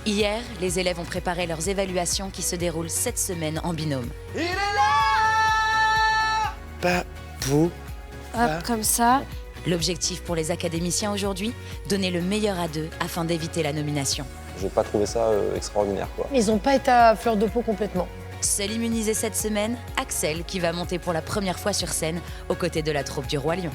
Hier, les élèves ont préparé leurs évaluations qui se déroulent cette semaine en binôme. Il est là! Papou. Hop, comme ça. L'objectif pour les académiciens aujourd'hui, donner le meilleur à deux afin d'éviter la nomination. J'ai pas trouvé ça extraordinaire, quoi. Ils n'ont pas été à fleur de peau complètement. Seul immunisé cette semaine, Axel qui va monter pour la première fois sur scène aux côtés de la troupe du Roi Lion.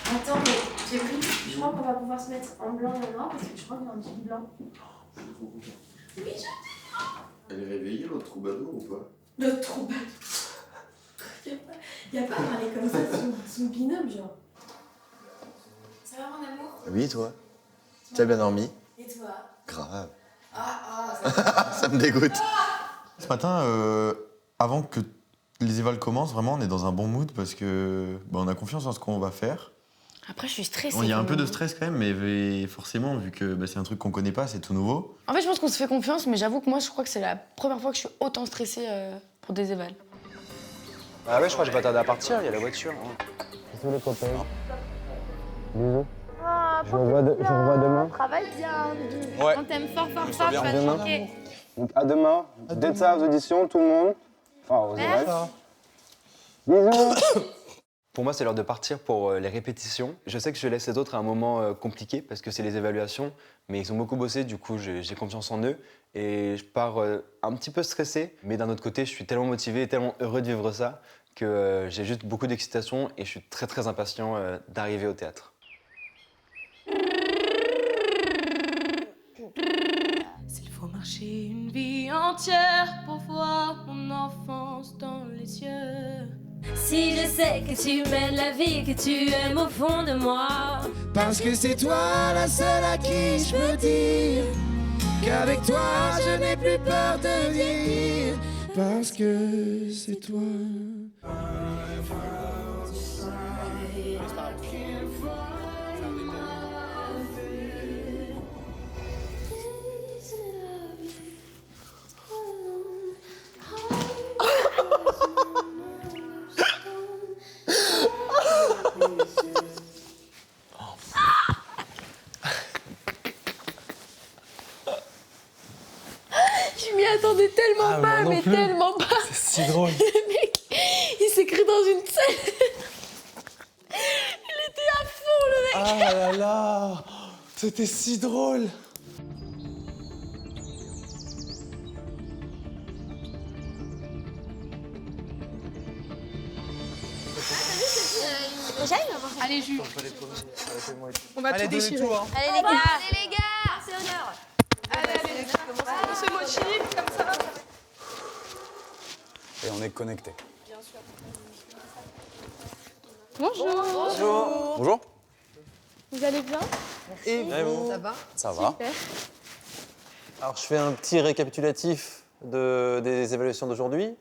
Attends, mais j'ai pris. Je crois qu'on va pouvoir se mettre en blanc et en noir parce que je crois qu'il y a un petit blanc. Oui, je Elle est réveillée, l'autre troubadour, ou pas? Le troubadour. Il y a pas à parler comme ça de son binôme, genre. Ça va, mon amour? Oui, toi? Tu as bien dormi? Et toi? Grave. Ah, Ça me dégoûte. Ce matin, avant que les évals commencent, vraiment, on est dans un bon mood parce que on a confiance en ce qu'on va faire. Après, je suis stressée. Il y a un quand peu de même. stress quand même, mais forcément, vu que c'est un truc qu'on connaît pas, c'est tout nouveau. En fait, je pense qu'on se fait confiance, mais j'avoue que moi, je crois que c'est la première fois que je suis autant stressée pour des évals. Ah ouais, je crois que je vais tarder à partir, il y a la voiture. Bisous les copains. Bisous. Je vous revois demain. Travaille bien. Ouais. On t'aime fort, fort, On se fort. reverra Tu vas te demain. manquer. Donc à demain. Dès ça aux auditions, tout le monde. Enfin, aux élèves. Bisous. Pour moi, c'est l'heure de partir pour les répétitions. Je sais que je laisse les autres à un moment compliqué parce que c'est les évaluations, mais ils ont beaucoup bossé, du coup j'ai confiance en eux et je pars un petit peu stressé, mais d'un autre côté, je suis tellement motivé et tellement heureux de vivre ça que j'ai juste beaucoup d'excitation et je suis très très impatient d'arriver au théâtre. S'il faut marcher une vie entière pour voir mon enfance dans les yeux. Si je sais que tu mènes la vie que tu aimes au fond de moi. Parce que c'est toi la seule à qui je peux dire qu'avec toi je n'ai plus peur de vieillir. Parce que c'est toi. Je m'y attendais tellement pas, mais tellement pas. C'est si drôle. Le mec, il s'est cru dans une scène. Il était à fond, le mec. Ah là là, c'était si drôle. Allez, Jules. On va tout déchirer. Allez, les gars. Allez, les gars. C'est honneur. Allez. On se motive, comme ça. Et on est connectés. Bonjour. Bonjour. Bonjour. Vous allez bien? Et vous? Ça va? Ça va. Super. Alors, je fais un petit récapitulatif des évaluations d'aujourd'hui.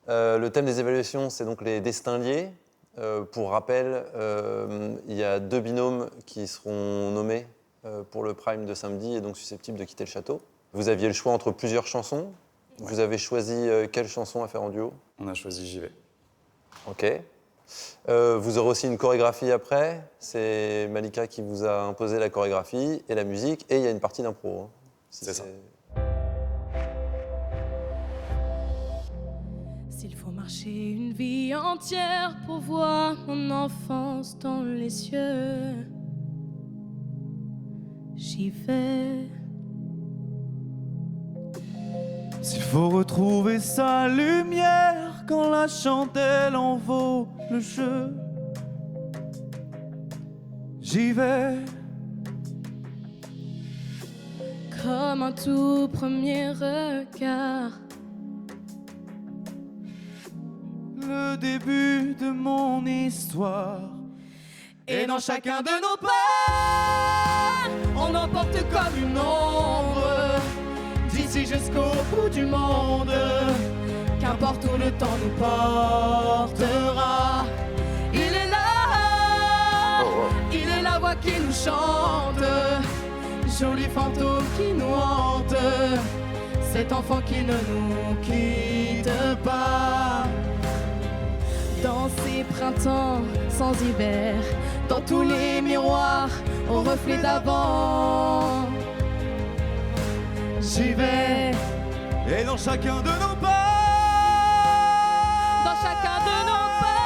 Le thème des évaluations, c'est donc les destins liés. Pour rappel, il y a 2 binômes qui seront nommés pour le prime de samedi et donc susceptibles de quitter le château. Vous aviez le choix entre plusieurs chansons. Vous avez choisi quelle chanson à faire en duo? On a choisi J'y vais. Ok. Vous aurez aussi une chorégraphie après. C'est Malika qui vous a imposé la chorégraphie et la musique. Et il y a une partie d'impro. Hein. C'est ça. S'il faut marcher une vie entière pour voir mon enfance dans les yeux, j'y vais. S'il faut retrouver sa lumière quand la chandelle en vaut le jeu. J'y vais. Comme un tout premier regard. Le début de mon histoire. Et dans chacun de nos pas, on emporte comme une ombre, d'ici jusqu'au bout du monde. Qu'importe où le temps nous portera, il est là, il est la voix qui nous chante, joli fantôme qui nous hante, cet enfant qui ne nous quitte pas. Dans ces printemps sans hiver, dans tous les miroirs au reflet d'avant, j'y vais. Et dans chacun de nos pas, Dans chacun de nos pas,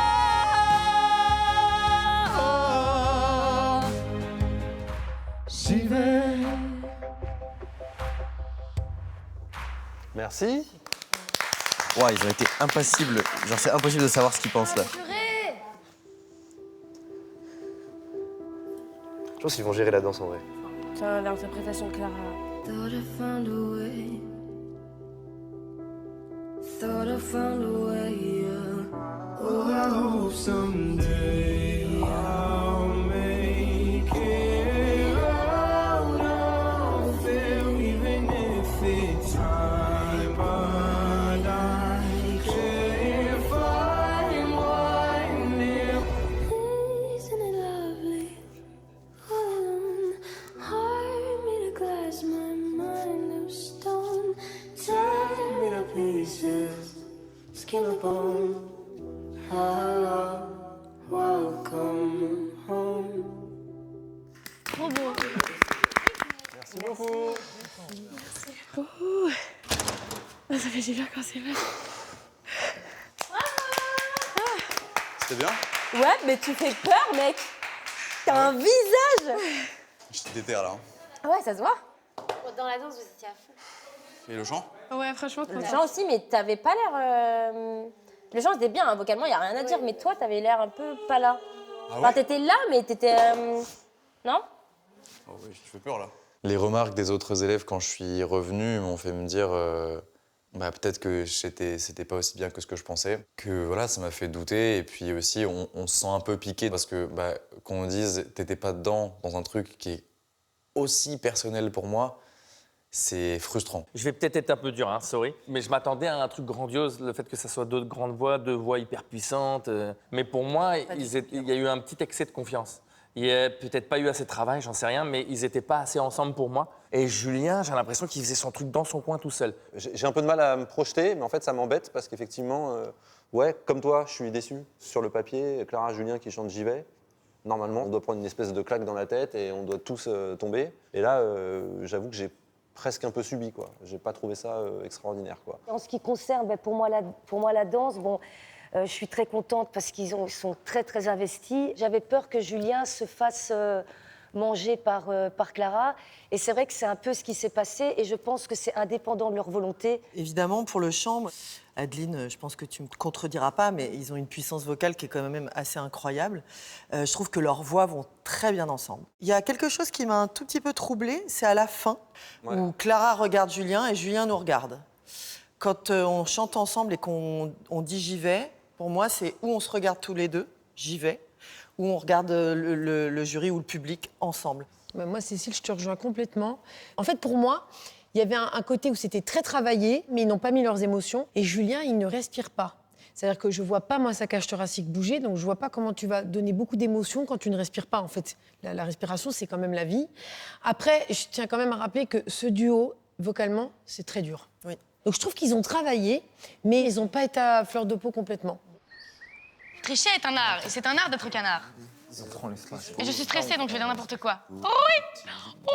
j'y vais. Merci. Ouais, ils ont été impassibles. Genre, c'est impossible de savoir ce qu'ils pensent là. Je pense qu'ils vont gérer la danse en vrai. C'est l'interprétation de Clara. Thought I found a way. Thought I found a way, yeah. Oh, I hope someday I'll make it out of there, even if it's time. But I can't find one near. Isn't it lovely? All alone, heart made of glass, my mind of stone. Tear me to pieces, skin and bone. Ah, welcome home. Trop beau. Merci beaucoup. Ça fait du bien quand c'est vrai. C'était bien? Ouais, mais tu fais peur, mec. T'as un visage. Je te déterre là. Ouais, ça se voit. Dans la danse, vous étiez à fond. Et le chant? Ouais, franchement, trop Le bien. chant aussi, mais t'avais pas l'air... Le chant, c'était bien, hein, vocalement, y a rien à dire, mais toi, t'avais l'air un peu pas là. Ah Enfin, t'étais là, mais t'étais... Non? Oh oui, je te fais peur là. Les remarques des autres élèves quand je suis revenu m'ont fait me dire peut-être que c'était pas aussi bien que ce que je pensais. Que voilà, ça m'a fait douter. Et puis aussi, on se sent un peu piqué parce que qu'on dise t'étais pas dedans dans un truc qui est aussi personnel pour moi, c'est frustrant. Je vais peut-être être un peu dur, hein, sorry, mais je m'attendais à un truc grandiose, le fait que ça soit d'autres grandes voix, deux voix hyper puissantes. Mais pour moi, il y a eu un petit excès de confiance. Il n'y a peut-être pas eu assez de travail, j'en sais rien, mais ils n'étaient pas assez ensemble pour moi. Et Julien, j'ai l'impression qu'il faisait son truc dans son coin tout seul. J'ai un peu de mal à me projeter, mais en fait, ça m'embête parce qu'effectivement, ouais, comme toi, je suis déçu. Sur le papier, Clara, Julien qui chantent J'y vais. Normalement, on doit prendre une espèce de claque dans la tête et on doit tous tomber. Et là, j'avoue que j'ai presque un peu subi, quoi. J'ai pas trouvé ça extraordinaire, quoi. En ce qui concerne, pour moi, la danse, je suis très contente parce qu'ils sont très, très investis. J'avais peur que Julien se fasse manger par Clara. Et c'est vrai que c'est un peu ce qui s'est passé. Et je pense que c'est indépendant de leur volonté. Évidemment, pour le chant, Adeline, je pense que tu ne me contrediras pas, mais ils ont une puissance vocale qui est quand même assez incroyable. Je trouve que leurs voix vont très bien ensemble. Il y a quelque chose qui m'a un tout petit peu troublée, c'est à la fin, où Clara regarde Julien et Julien nous regarde. Quand on chante ensemble et qu'on dit « j'y vais », pour moi, c'est où on se regarde tous les deux, « j'y vais », où on regarde le jury ou le public ensemble. Moi, Cécile, je te rejoins complètement. En fait, pour moi, il y avait un côté où c'était très travaillé, mais ils n'ont pas mis leurs émotions. Et Julien, il ne respire pas. C'est-à-dire que je ne vois pas, moi, sa cage thoracique bouger, donc je ne vois pas comment tu vas donner beaucoup d'émotions quand tu ne respires pas, en fait. La respiration, c'est quand même la vie. Après, je tiens quand même à rappeler que ce duo, vocalement, c'est très dur. Oui. Donc je trouve qu'ils ont travaillé, mais ils n'ont pas été à fleur de peau complètement. Tricher est un art, et c'est un art d'être canard. Et je suis stressée, donc je vais dire n'importe quoi. Oui.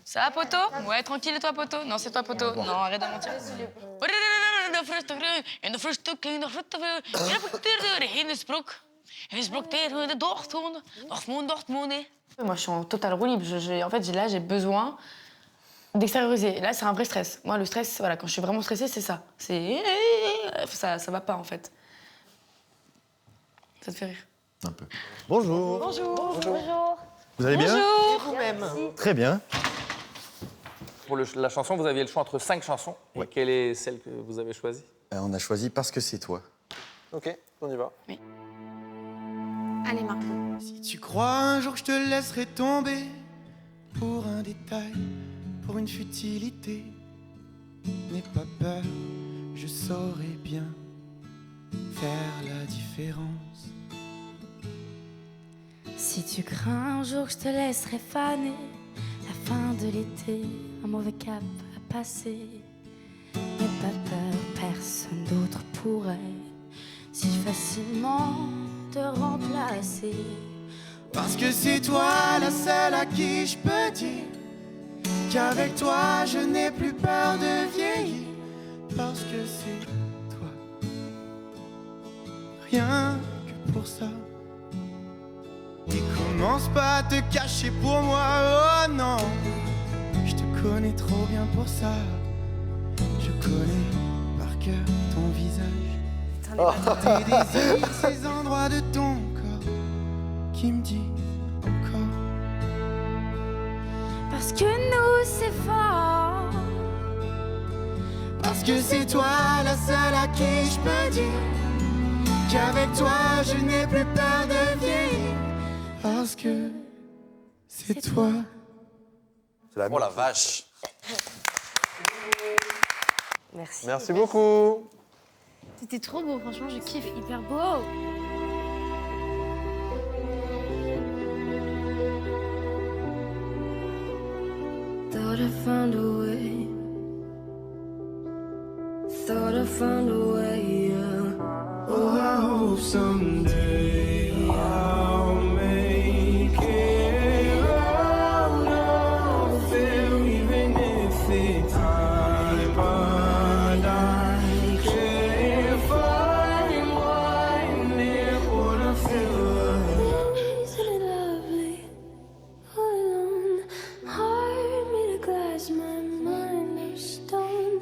Ça va, poteau? Ouais, tranquille, et toi, poteau? Non, c'est toi, poteau. Non, arrête de mentir. Moi, je suis en total roue libre. En fait, là, j'ai besoin D'extérioriser. Là, c'est un vrai stress. Moi, le stress, voilà, quand je suis vraiment stressée, c'est ça. Ça va pas, en fait. Ça te fait rire? Un peu. Bonjour. Bonjour. Vous allez bien? Et vous-même. Très bien. Pour la chanson, vous aviez le choix entre 5 chansons. Et quelle est celle que vous avez choisie? On a choisi Parce que c'est toi. Ok, on y va. Oui. Allez, Margot. Si tu crois un jour que je te laisserai tomber pour un détail, pour une futilité, n'aie pas peur, je saurai bien faire la différence. Si tu crains un jour que je te laisserai faner, la fin de l'été, un mauvais cap à passer. N'aie pas peur, personne d'autre pourrait si facilement te remplacer. Parce que c'est toi la seule à qui je peux dire qu'avec toi je n'ai plus peur de vieillir. Parce que c'est toi, rien que pour ça. Et commence pas à te cacher pour moi, oh non. Je te connais trop bien pour ça. Je connais par cœur ton visage, tes désirs, ces endroits de ton corps qui me disent encore. Parce que nous c'est fort. Parce que c'est toi la seule à qui je peux dire qu'avec toi je n'ai plus peur de vieillir. Parce que c'est toi. Oh la vache. Merci. Merci beaucoup. C'était trop beau, franchement, je kiffe, hyper beau. Thought I found a way. Thought I found a way, yeah. Oh, I hope someday I'll make it out of there, even if it's time. But I can't find one near what I feel. Isn't it lovely? All alone, heart made of glass, my mind of stone.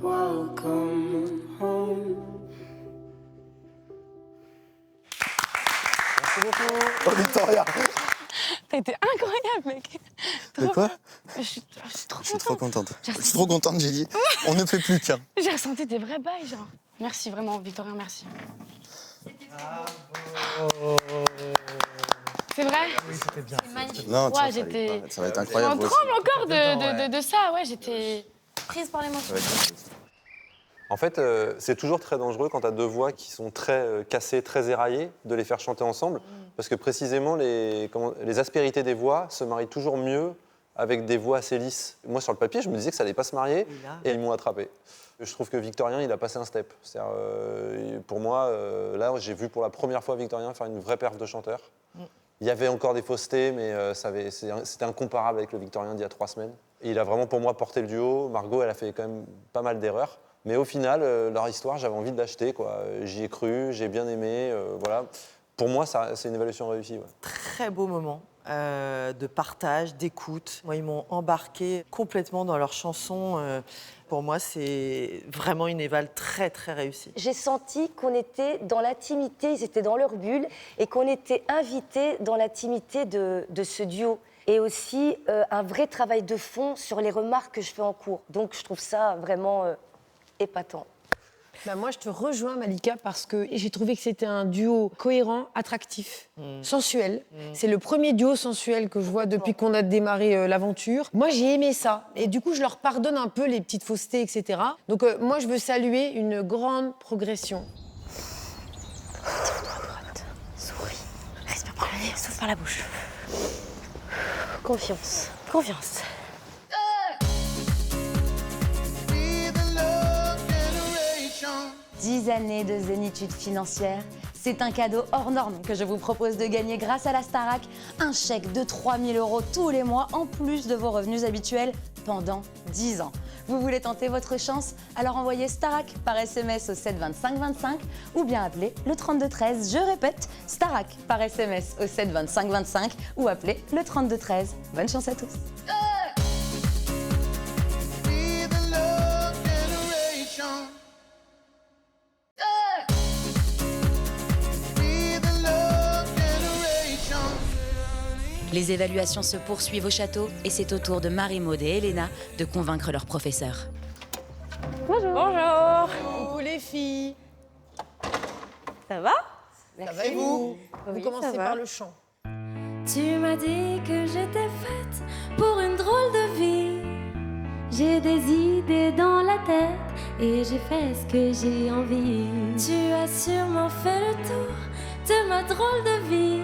Welcome home. Merci beaucoup. Oh, Victoria! T'as été incroyable, mec. De quoi? Je suis trop Je suis trop contente. contente. Je suis trop contente, j'ai dit. On ne fait plus qu'un. J'ai ressenti des vrais bails, genre. Merci, vraiment, Victorien, merci. C'est vrai? Oui, c'était bien. C'est magnifique. Non, tu vois, Ouais, j'étais... ça va être J'en incroyable. tremble encore de ça, ouais, j'étais prise par l'émotion. En fait, c'est toujours très dangereux quand tu as deux voix qui sont très cassées, très éraillées, de les faire chanter ensemble. Parce que précisément, les aspérités des voix se marient toujours mieux avec des voix assez lisses. Moi, sur le papier, je me disais que ça allait pas se marier et ils m'ont attrapé. Je trouve que Victorien, il a passé un step. Pour moi, là, j'ai vu pour la première fois Victorien faire une vraie perf de chanteur. Il y avait encore des faussetés, mais c'était incomparable avec le Victorien d'il y a 3 semaines. Et il a vraiment, pour moi, porté le duo. Margot, elle a fait quand même pas mal d'erreurs. Mais au final, leur histoire, j'avais envie de l'acheter, quoi. J'y ai cru, j'ai bien aimé, voilà. Pour moi, c'est une évaluation réussie. Ouais. Très beau moment de partage, d'écoute. Moi, ils m'ont embarqué complètement dans leurs chansons. Pour moi, c'est vraiment une éval très, très réussie. J'ai senti qu'on était dans l'intimité, ils étaient dans leur bulle, et qu'on était invités dans l'intimité de ce duo. Et aussi un vrai travail de fond sur les remarques que je fais en cours. Donc, je trouve ça vraiment épatant. Bah moi, je te rejoins, Malika, parce que j'ai trouvé que c'était un duo cohérent, attractif, sensuel. C'est le premier duo sensuel que je vois depuis qu'on a démarré l'aventure. Moi, j'ai aimé ça. Et du coup, je leur pardonne un peu les petites faussetés, etc. Donc, moi, je veux saluer une grande progression. Droite, souris, respire par le nez, souffle par la bouche. Confiance, confiance. 10 années de zénitude financière, c'est un cadeau hors norme que je vous propose de gagner grâce à la Starac. Un chèque de 3 000 € tous les mois, en plus de vos revenus habituels, pendant 10 ans. Vous voulez tenter votre chance? Alors envoyez Starac par SMS au 7 25 25 ou bien appelez le 32 13. Je répète, Starac par SMS au 7 25 25 ou appelez le 32 13. Bonne chance à tous. Les évaluations se poursuivent au château et c'est au tour de Marie-Maude et Elena de convaincre leur professeur. Bonjour. Coucou les filles. Ça va? Ça va et vous? Vous commencez par le chant. Tu m'as dit que j'étais faite pour une drôle de vie. J'ai des idées dans la tête et j'ai fait ce que j'ai envie. Tu as sûrement fait le tour de ma drôle de vie.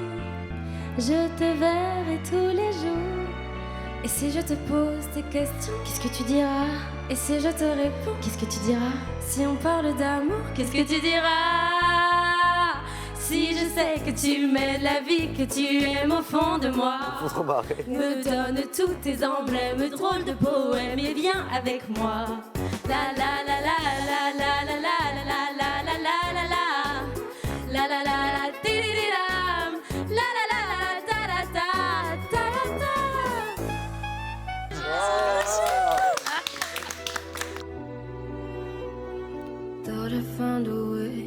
Je te verrai tous les jours. Et si je te pose des questions, qu'est-ce que tu diras? Et si je te réponds, qu'est-ce que tu diras? Si on parle d'amour, qu'est-ce que tu diras? Si je sais que tu m'aides la vie, que tu aimes au fond de moi, me donne tous tes emblèmes, drôles de poèmes et viens avec moi. La la la la la la la la la la la la la la la la la di-di-di-dam, la la la ta la ta ta la ta. Thought I found a way.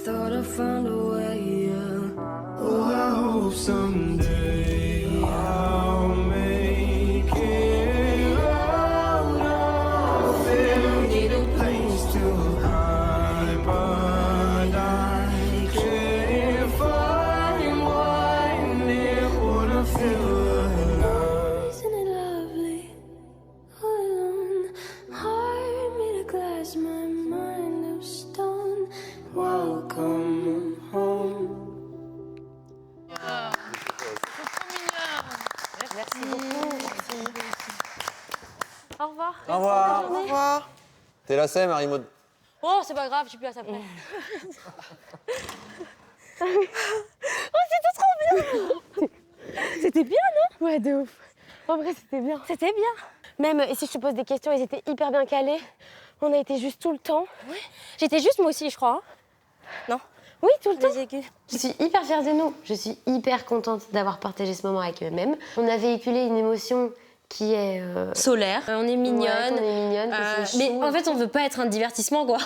Thought I'd find a way, yeah. Oh, I hope someday I'll make it out of it. Need a place to hide, but I can't find one near what I feel alive. Isn't it lovely? All alone, heart made of glass, my mind of stone. Welcome home. Merci beaucoup. Au revoir. Au revoir. Bonne journée. T'es lassée, Marie-Maude? Oh, c'est pas grave, je suis plus à sa place. Oh, c'était trop bien. C'était bien, non? Ouais, de ouf. En vrai, c'était bien. C'était bien. Même, et si je te pose des questions, ils étaient hyper bien calés. On a été juste tout le temps. Ouais. J'étais juste moi aussi, je crois. Hein. Non? Oui, tout le temps. Je suis hyper fière de nous. Je suis hyper contente d'avoir partagé ce moment avec eux-mêmes. On a véhiculé une émotion qui est... Solaire. On est mignonne. Ouais, on est mignonne, que c'est mais chou. en fait, on veut pas être un divertissement, quoi.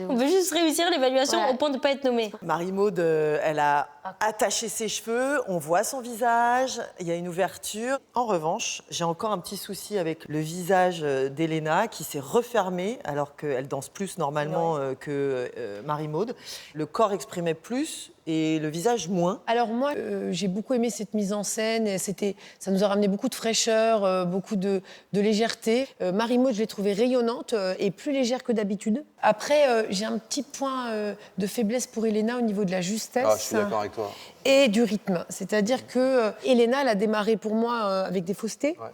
On veut juste réussir l'évaluation au point de pas être nommé. Marie-Maude, elle a attaché ses cheveux, on voit son visage, il y a une ouverture. En revanche, j'ai encore un petit souci avec le visage d'Elena qui s'est refermé alors qu'elle danse plus normalement que Marie-Maude. Le corps exprimait plus et le visage moins. Alors moi, j'ai beaucoup aimé cette mise en scène. Et ça nous a ramené beaucoup de fraîcheur, beaucoup de légèreté. Marie-Maude, je l'ai trouvée rayonnante et plus légère que d'habitude. Après, j'ai un petit point de faiblesse pour Elena au niveau de la justesse. Ah, je suis d'accord avec toi. Et du rythme. C'est-à-dire que Elena, elle a démarré pour moi avec des faussetés. Ouais.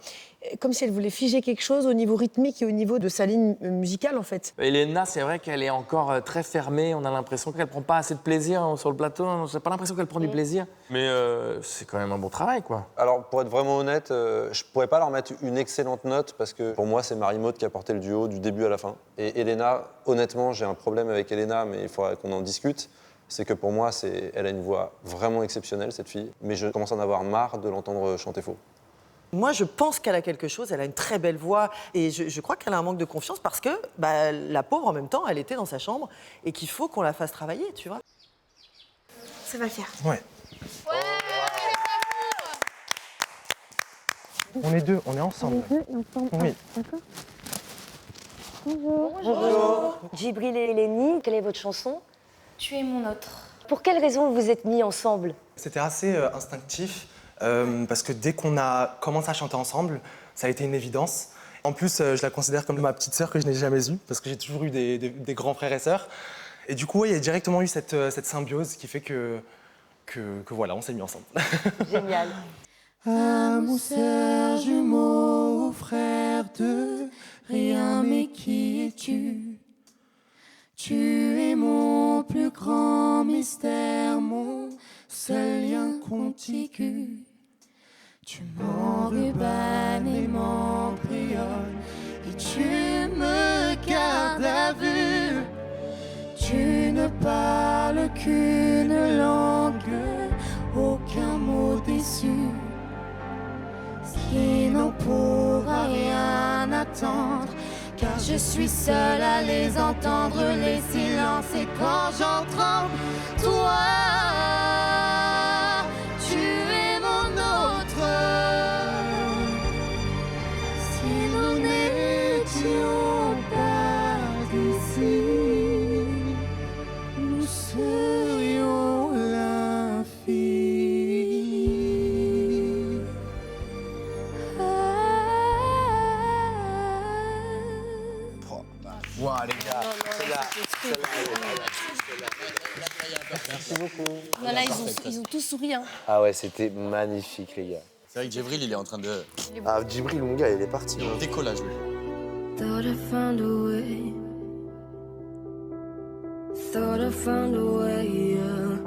Comme si elle voulait figer quelque chose au niveau rythmique et au niveau de sa ligne musicale, en fait. Elena, c'est vrai qu'elle est encore très fermée. On a l'impression qu'elle prend pas assez de plaisir sur le plateau. J'ai pas l'impression qu'elle prend du plaisir. Mais c'est quand même un bon travail, quoi. Alors, pour être vraiment honnête, je pourrais pas leur mettre une excellente note parce que pour moi, c'est Marie-Maude qui a porté le duo du début à la fin. Et Elena, honnêtement, j'ai un problème avec Elena, mais il faudrait qu'on en discute. C'est que pour moi, elle a une voix vraiment exceptionnelle, cette fille. Mais je commence à en avoir marre de l'entendre chanter faux. Moi, je pense qu'elle a quelque chose, elle a une très belle voix et je crois qu'elle a un manque de confiance parce que la pauvre, en même temps, elle était dans sa chambre et qu'il faut qu'on la fasse travailler, tu vois. Ça va le faire. Ouais. On est deux, on est ensemble. Oui. D'accord. Bonjour. Djibril et Eleni, quelle est votre chanson? Tu es mon autre. Pour quelle raison vous êtes mis ensemble? C'était assez instinctif parce que dès qu'on a commencé à chanter ensemble, ça a été une évidence. En plus, je la considère comme ma petite sœur que je n'ai jamais eue parce que j'ai toujours eu des grands frères et sœurs. Et du coup, il y a directement eu cette symbiose qui fait que voilà, on s'est mis ensemble. Génial. Amour, sœur, jumeau, frère de rien, mais qui es-tu? Tu es mon plus grand mystère, mon seul lien contigu. Tu m'enrubanes et m'embrionnes, et tu me gardes à vue. Tu ne parles qu'une langue, aucun mot déçu. Ce qui n'en pourra rien attendre, car je suis seule à les entendre, les silences, et quand j'en tremble, toi, les gars, Merci beaucoup. Voilà, ils ont tous souri. Hein. Ah ouais, c'était magnifique, les gars. C'est vrai que Djibril, il est en train de... Ah, Djibril, mon gars, il est parti. Il est en décollage, lui. Thought I found a way. Thought I found a way, yeah.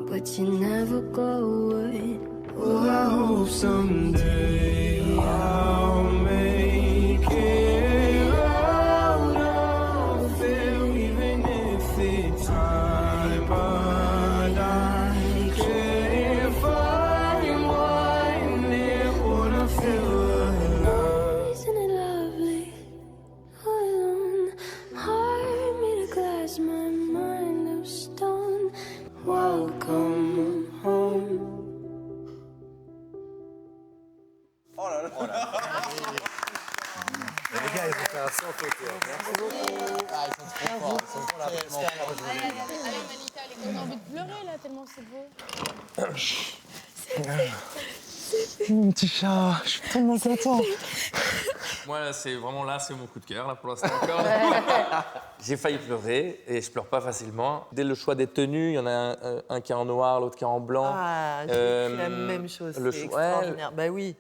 But you never go away. Oh, I hope someday I'll make it out of there, even if it's time. But I can't find one there when I feel alone. Isn't it lovely? Alone, heart made of glass, my mind of stone. Welcome home. Les gars, ils vont faire un sans faute. Merci beaucoup. Ah, ils sont trop forts. Ils sont trop là. Allez, Malika, elle a envie de pleurer là, tellement c'est beau. Mon petit chat, je suis tellement content. Moi, c'est vraiment là, c'est mon coup de cœur, là, pour l'instant encore. J'ai failli pleurer, et je pleure pas facilement. Dès le choix des tenues, il y en a un qui est en noir, l'autre qui est en blanc. Ah, j'ai fait la même chose, c'est extraordinaire. Bah oui,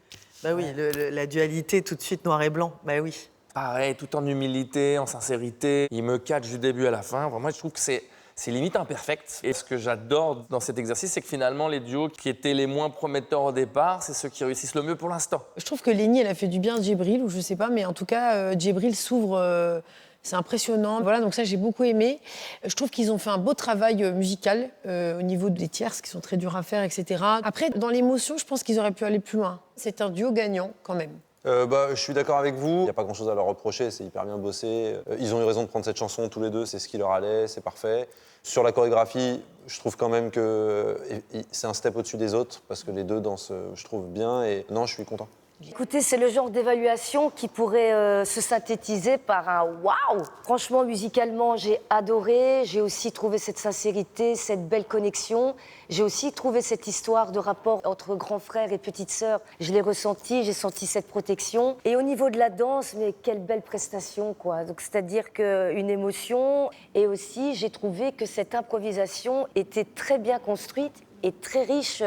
la dualité tout de suite noir et blanc, bah oui. Pareil, tout en humilité, en sincérité. Il me catch du début à la fin. Vraiment, je trouve que c'est limite imperfect. Et ce que j'adore dans cet exercice, c'est que finalement, les duos qui étaient les moins prometteurs au départ, c'est ceux qui réussissent le mieux pour l'instant. Je trouve que Lénie, elle a fait du bien à Djibril, ou je sais pas, mais en tout cas, Djibril s'ouvre. C'est impressionnant. Voilà, donc ça, j'ai beaucoup aimé. Je trouve qu'ils ont fait un beau travail musical au niveau des tierces, qui sont très durs à faire, etc. Après, dans l'émotion, je pense qu'ils auraient pu aller plus loin. C'est un duo gagnant, quand même. Je suis d'accord avec vous. Il n'y a pas grand-chose à leur reprocher, c'est hyper bien bossé. Ils ont eu raison de prendre cette chanson tous les deux, c'est ce qui leur allait, c'est parfait. Sur la chorégraphie, je trouve quand même que c'est un step au-dessus des autres, parce que les deux dansent, je trouve, bien. Et non, je suis content. Écoutez, c'est le genre d'évaluation qui pourrait se synthétiser par un waouh. Franchement, musicalement, j'ai adoré. J'ai aussi trouvé cette sincérité, cette belle connexion. J'ai aussi trouvé cette histoire de rapport entre grand frère et petite sœur. Je l'ai ressenti, j'ai senti cette protection. Et au niveau de la danse, mais quelle belle prestation, quoi. Donc, c'est-à-dire qu'une émotion. Et aussi, j'ai trouvé que cette improvisation était très bien construite et très riche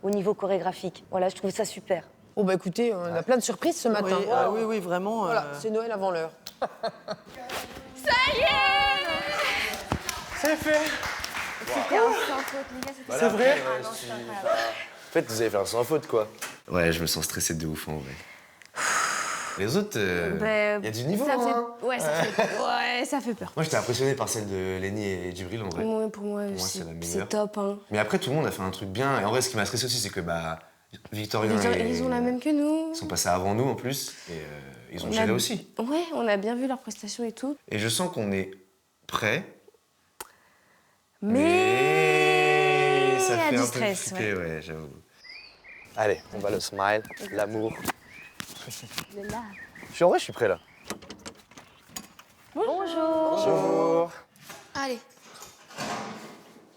au niveau chorégraphique. Voilà, je trouve ça super. Bon, bah écoutez, on a plein de surprises ce matin. Oui, oui, vraiment. Voilà, c'est Noël avant l'heure. Ça y est! C'est fait. C'était un sans faute, les gars. C'est vrai? En fait, vous avez fait un sans faute, quoi. Ouais, je me sens stressé de ouf, en vrai. Les autres, il y a du niveau, hein. Ouais, ça fait peur. Moi, j'étais impressionné par celle de Lénie et Djibril, en vrai. Ouais, pour moi, c'est la meilleure. c'est top, hein. Mais après, tout le monde a fait un truc bien. Et en vrai, ce qui m'a stressé aussi, c'est que, Victorien Ils ont la même que nous. Ils sont passés avant nous, en plus. Et ils ont géré aussi. Ouais, on a bien vu leurs prestations et tout. Et je sens qu'on est prêts. Mais ça fait du un peu stress, flipper, ouais, j'avoue. Allez, on va le smile, l'amour. Le En vrai, je suis prêt, là. Bonjour. Bonjour. Allez.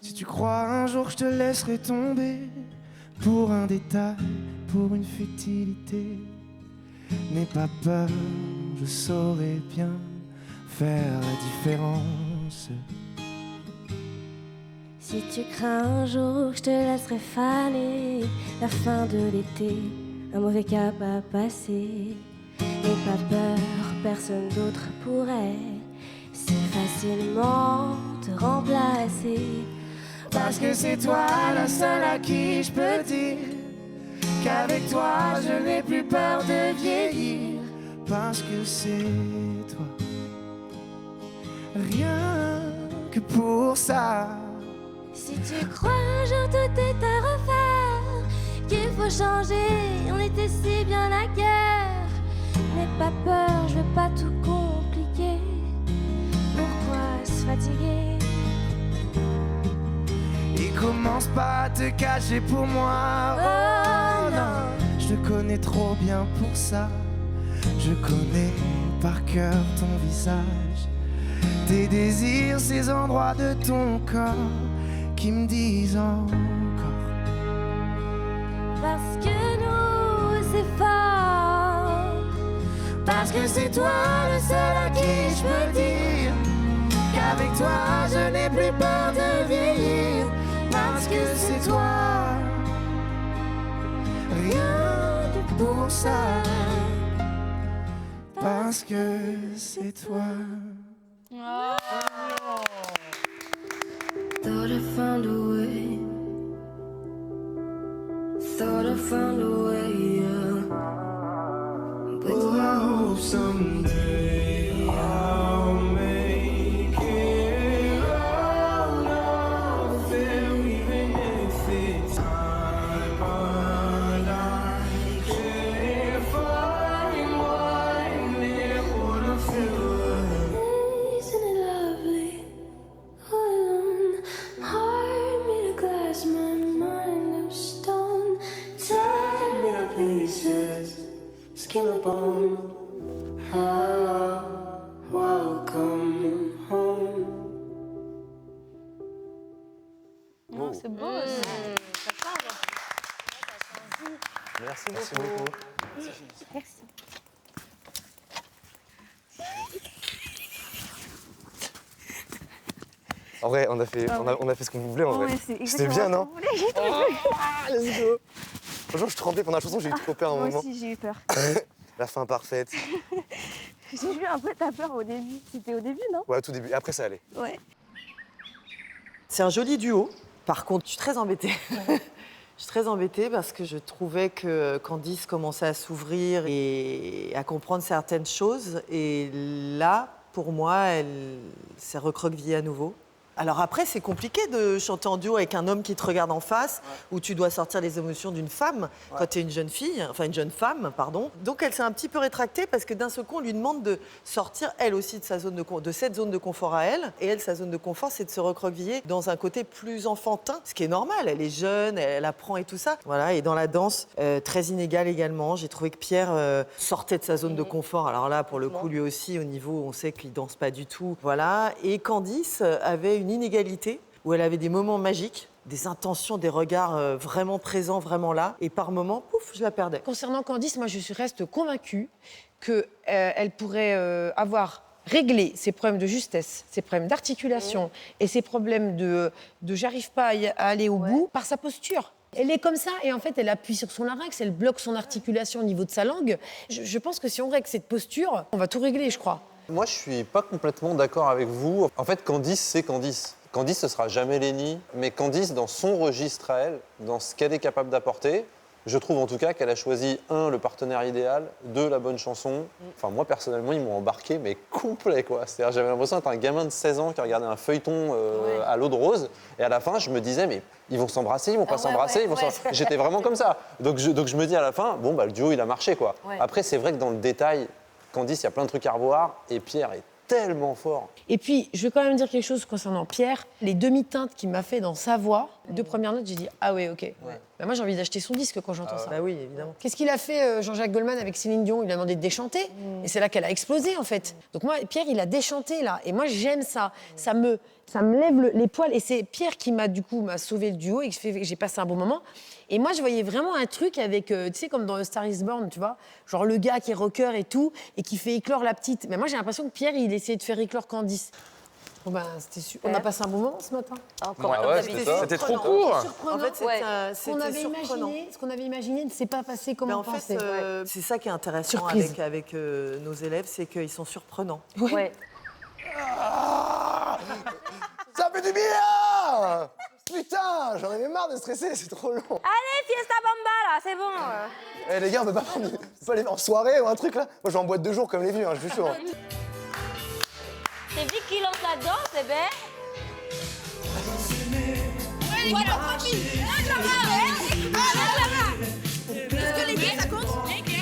Si tu crois un jour je te laisserai tomber pour un détail, pour une futilité, n'aie pas peur, je saurai bien faire la différence. Si tu crains un jour, je te laisserai faner la fin de l'été, un mauvais cap à passer. N'aie pas peur, personne d'autre pourrait si facilement te remplacer. Parce que c'est toi la seule à qui je peux dire qu'avec toi je n'ai plus peur de vieillir. Parce que c'est toi, rien que pour ça. Si tu crois un jour tout est à refaire, qu'il faut changer, on était si bien à guerre. N'aie pas peur, je veux pas tout compliquer. Pourquoi se fatiguer? Et commence pas à te cacher pour moi. Oh non, je te connais trop bien pour ça. Je connais par cœur ton visage, tes désirs, ces endroits de ton corps qui me disent encore. Parce que nous, c'est fort. Parce que c'est toi le seul à qui je peux dire qu'avec toi je n'ai plus peur de vieillir. Parce que c'est toi, rien que pour ça. Parce que c'est toi. Thought I found a way. Thought I found a way, yeah. But Oh, I hope someday I'll make it out of there, even if it's time. But I can't find what in there wanna feel. isn't it lovely? Alone, heart made of glass, my mind of stone. Tear me to pieces, skin and bone. Ah, welcome home. Oh, c'est beau aussi. Ça parle. Merci beaucoup. Merci. En vrai, on a fait ce qu'on voulait en vrai. C'était bien, non? Let's go. Franchement, je tremblais pendant la chanson, j'ai eu trop peur à un moment. Moi aussi, j'ai eu peur. La fin parfaite. J'ai eu un peu ta peur au début. C'était au début, non? Ouais, tout début. Et après, ça allait. Ouais. C'est un joli duo. Par contre, je suis très embêtée. Je suis très embêtée parce que je trouvais que Candice commençait à s'ouvrir et à comprendre certaines choses. Et là, pour moi, elle s'est recroquevillée à nouveau. Alors après, c'est compliqué de chanter en duo avec un homme qui te regarde en face, où tu dois sortir les émotions d'une femme quand tu es une jeune fille, enfin une jeune femme, pardon. Donc elle s'est un petit peu rétractée parce que d'un seul coup, on lui demande de sortir elle aussi de sa zone de cette zone de confort à elle. Et elle, sa zone de confort, c'est de se recroqueviller dans un côté plus enfantin, ce qui est normal. Elle est jeune, elle apprend et tout ça. Voilà. Et dans la danse, très inégale également. J'ai trouvé que Pierre sortait de sa zone de confort. Alors là, pour le coup, lui aussi, au niveau, on sait qu'il danse pas du tout. Voilà. Et Candice avait une inégalité où elle avait des moments magiques, des intentions, des regards vraiment présents, vraiment là. Et par moments, pouf, je la perdais. Concernant Candice, moi, reste convaincue qu'elle pourrait avoir réglé ses problèmes de justesse, ses problèmes d'articulation et ses problèmes de j'arrive pas à aller au bout par sa posture. Elle est comme ça et en fait, elle appuie sur son larynx, elle bloque son articulation au niveau de sa langue. Je pense que si on règle cette posture, on va tout régler, je crois. Moi, je suis pas complètement d'accord avec vous. En fait, Candice, c'est Candice. Candice, ce sera jamais Lénie, mais Candice, dans son registre à elle, dans ce qu'elle est capable d'apporter, je trouve en tout cas qu'elle a choisi, 1, le partenaire idéal, 2, la bonne chanson. Enfin, moi, personnellement, ils m'ont embarqué, mais complet, quoi. C'est-à-dire, j'avais l'impression d'être un gamin de 16 ans qui regardait un feuilleton à l'eau de rose, et à la fin, je me disais, mais ils vont s'embrasser, ils vont pas s'embrasser, ils vont s'embrasser. J'étais vraiment comme ça. Donc je me dis à la fin, bon, bah, le duo, il a marché, quoi. Ouais. Après, c'est vrai que dans le détail, Candice, il y a plein de trucs à revoir, et Pierre est tellement fort. Et puis, je vais quand même dire quelque chose concernant Pierre. Les demi-teintes qu'il m'a fait dans sa voix, les 2 premières notes, j'ai dit « Ah ouais, ok. Bah, moi, j'ai envie d'acheter son disque quand j'entends ça. Bah oui, évidemment. Qu'est-ce qu'il a fait, Jean-Jacques Goldman, avec Céline Dion? Il lui a demandé de déchanter. Et c'est là qu'elle a explosé, en fait. Donc moi, Pierre, il a déchanté, là. Et moi, j'aime ça. Ça me lève les poils. Et c'est Pierre qui m'a sauvé le duo et qui fait que j'ai passé un bon moment. Et moi, je voyais vraiment un truc avec, tu sais, comme dans A Star is Born, tu vois, genre le gars qui est rocker et tout, et qui fait éclore la petite. Mais moi, j'ai l'impression que Pierre, il essayait de faire éclore Candice. Bon ben, c'était super. On a passé un bon moment ce matin. Encore c'était trop court. En fait, c'était surprenant. Ce qu'on avait imaginé ne s'est pas passé comme on pensait. C'est ça qui est intéressant avec nos élèves, c'est qu'ils sont surprenants. Ouais. Ça fait du bien! Putain, j'en avais marre de stresser, c'est trop long. Allez, fiesta bamba, là, c'est bon. Eh les gars, on peut pas aller en soirée ou un truc là? Moi je vais en boîte 2 jours comme les vieux, je suis chaud. C'est Vic qui lance la danse, eh ben. Voilà, tranquille. Là, ça va, hein. Là, ça va. Est-ce que les gars, ça compte? Les gars.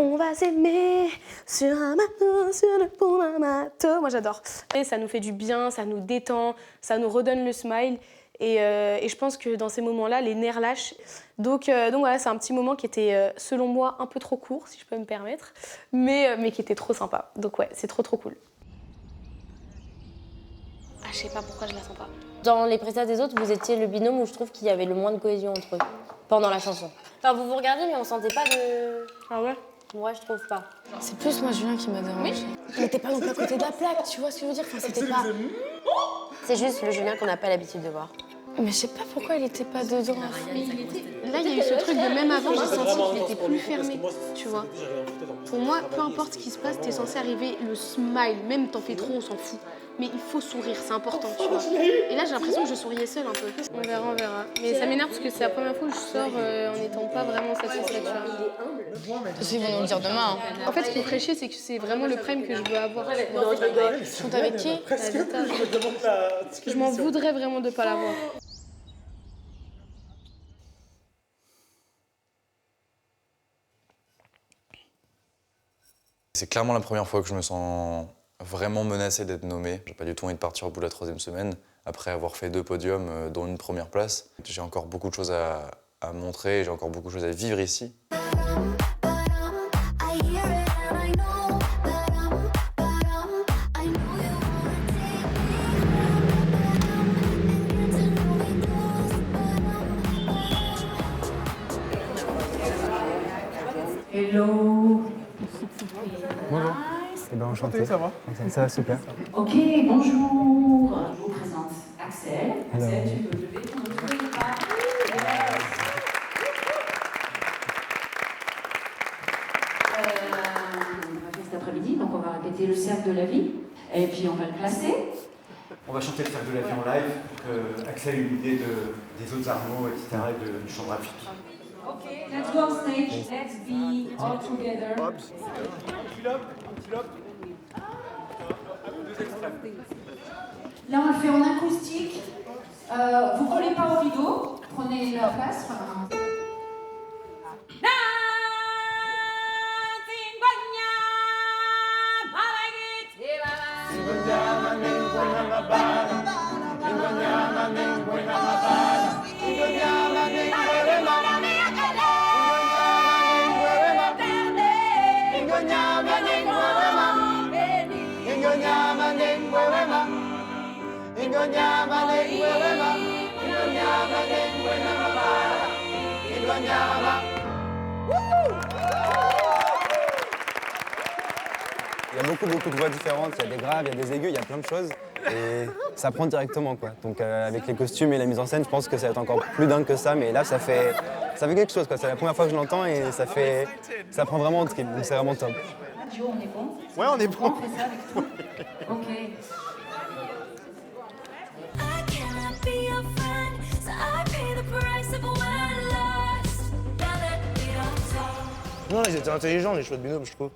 On va s'aimer sur un bateau, sur le pont d'un bateau. Moi, j'adore. Et ça nous fait du bien, ça nous détend, ça nous redonne le smile. Et je pense que dans ces moments-là, les nerfs lâchent. Donc voilà, c'est un petit moment qui était, selon moi, un peu trop court, si je peux me permettre, mais qui était trop sympa. Donc ouais, c'est trop cool. Ah, je sais pas pourquoi je la sens pas. Dans les prestats des autres, vous étiez le binôme où je trouve qu'il y avait le moins de cohésion entre eux, pendant la chanson. Enfin, vous vous regardiez, mais on sentait pas de... Ah ouais? Moi, je trouve pas. C'est plus moi, Julien, qui m'a dérangé. Il n'était pas non plus à côté de la plaque, tu vois ce que je veux dire? Enfin, c'était pas... C'est juste le Julien qu'on n'a pas l'habitude de voir. Mais je sais pas pourquoi il était pas dedans. Là, il y a eu ce truc de même avant, j'ai senti qu'il était plus fermé, tu vois. Pour moi, peu importe ce qui se passe, t'es censé arriver le smile. Même t'en fais trop, on s'en fout. Mais il faut sourire, c'est important, tu vois. Et là, j'ai l'impression que je souriais seule un peu. On verra. Mais ça m'énerve parce que c'est la première fois que je sors en n'étant pas vraiment satisfaite. Ils vont nous le dire demain. En fait, ce qui me ferait chier, c'est que c'est vraiment le prime que je veux avoir. Ils sont avec qui? Je m'en voudrais vraiment de pas l'avoir. C'est clairement la première fois que je me sens vraiment menacé d'être nommé. J'ai pas du tout envie de partir au bout de la 3e semaine, après avoir fait 2 podiums, dont une première place. J'ai encore beaucoup de choses à montrer, j'ai encore beaucoup de choses à vivre ici. Hello. Bonjour. Eh ben, enchanté. Ça va? Ça va super. Ok, bonjour. Je vous présente Axel. Axel, tu peux lever ton autre bras. On va faire cet après-midi, donc on va répéter le cercle de la vie. Et puis on va le classer. On va chanter le cercle de la vie en live pour que Axel ait une idée des autres armots, etc. et du champ graphique. Ok, let's go on stage. Let's be all together. Là, on le fait en acoustique. Vous ne collez pas au rideau. Prenez leur place. Il y a beaucoup de voix différentes, il y a des graves, il y a des aigus, il y a plein de choses. Et ça prend directement, quoi. Donc avec les costumes et la mise en scène, je pense que ça va être encore plus dingue que ça. Mais là, ça fait quelque chose, quoi. C'est la première fois que je l'entends et ça prend vraiment au trip. Donc c'est vraiment top. Jo, on est bon? Ouais, on est bon. On fait ça avec toi. Ok. Non, ils étaient intelligents, les choix de binôme, je trouve.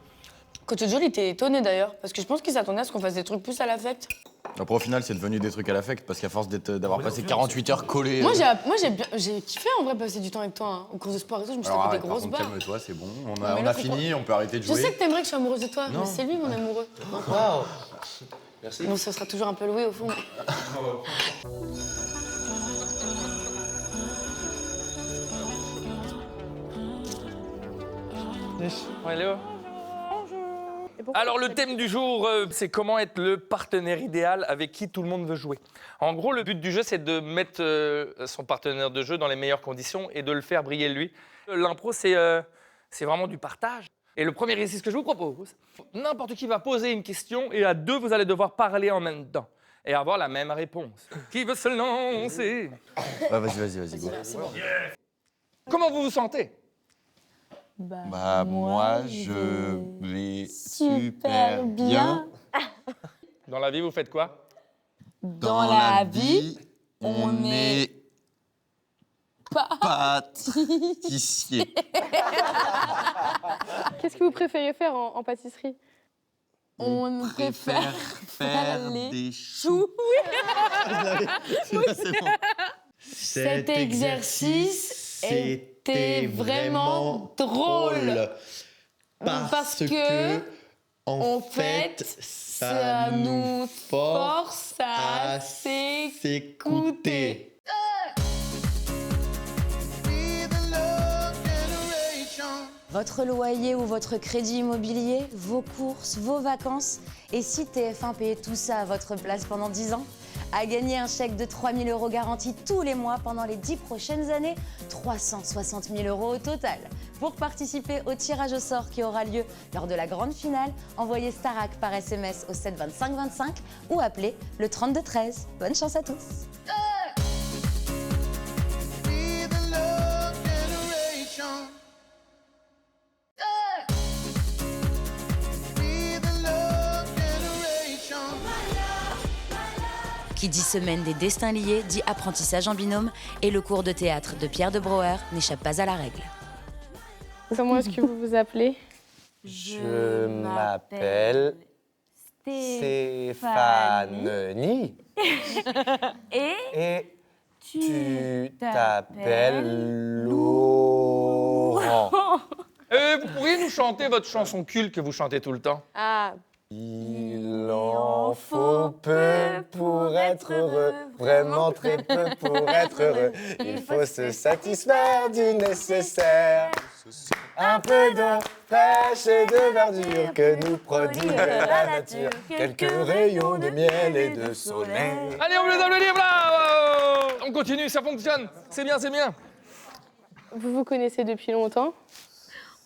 Côté Joel, il était étonné d'ailleurs, parce que je pense qu'il s'attendait à ce qu'on fasse des trucs plus à l'affect. Après, au final, c'est devenu des trucs à l'affect parce qu'à force d'avoir passé 48 heures collés. Moi, j'ai kiffé en vrai passer du temps avec toi. Hein. Au cours de sport et tout, je me suis tapé des grosses barres. Calme-toi, c'est bon. On a fini, on peut arrêter de jouer. Je sais que t'aimerais que je sois amoureuse de toi, mais c'est lui mon amoureux. Waouh. Merci. Bon, ça sera toujours un peu loué au fond. Ouais, Léo. Alors le thème du jour, c'est comment être le partenaire idéal avec qui tout le monde veut jouer. En gros, le but du jeu, c'est de mettre son partenaire de jeu dans les meilleures conditions et de le faire briller lui. L'impro, c'est vraiment du partage. Et le premier exercice que je vous propose, n'importe qui va poser une question et à 2, vous allez devoir parler en même temps et avoir la même réponse. Qui veut se lancer? Vas-y, go. Comment vous vous sentez? Bah, moi, je vais super bien. Dans la vie, vous faites quoi? Dans la vie, on est pâtissier. Qu'est-ce que vous préférez faire en pâtisserie? On préfère faire des choux. C'est bon. Cet exercice était vraiment drôle. Parce que, en fait, ça nous force à s'écouter. Votre loyer ou votre crédit immobilier, vos courses, vos vacances. Et si TF1 payait tout ça à votre place pendant 10 ans? À gagner un chèque de 3 000 € garanti tous les mois pendant les 10 prochaines années, 360 000 € au total. Pour participer au tirage au sort qui aura lieu lors de la grande finale, envoyez Starac par SMS au 7 25 25 ou appelez le 32 13. Bonne chance à tous. Qui dit semaine des destins liés, dit apprentissage en binôme, et le cours de théâtre de Pierre de Brouwer n'échappe pas à la règle. Comment est-ce que vous vous appelez? Je m'appelle Stéphanie. Et tu t'appelles Laurent. Vous pourriez nous chanter votre chanson culte que vous chantez tout le temps? Ah. Il en faut peu pour être heureux, vraiment très peu pour être heureux. Il faut se satisfaire du nécessaire. Un peu d'eau fraîche et de verdure que nous produit la nature. Quelques rayons de miel et de soleil. Allez, on vous les applaudit, bravo! On continue, ça fonctionne. C'est bien, c'est bien. Vous vous connaissez depuis longtemps?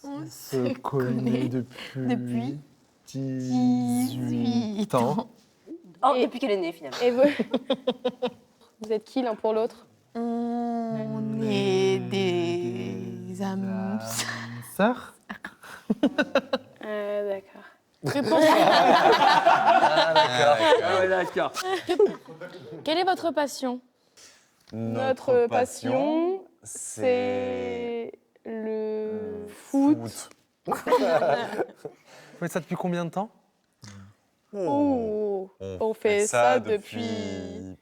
On se connaît depuis 18 ans. Oh, depuis qu'elle est née, finalement. Et vous, vous êtes qui l'un pour l'autre? On est des âmes sœurs. D'accord. D'accord. D'accord. Quelle est votre passion? Notre passion, c'est le foot. Vous faites ça depuis combien de temps? Oh, on fait ça depuis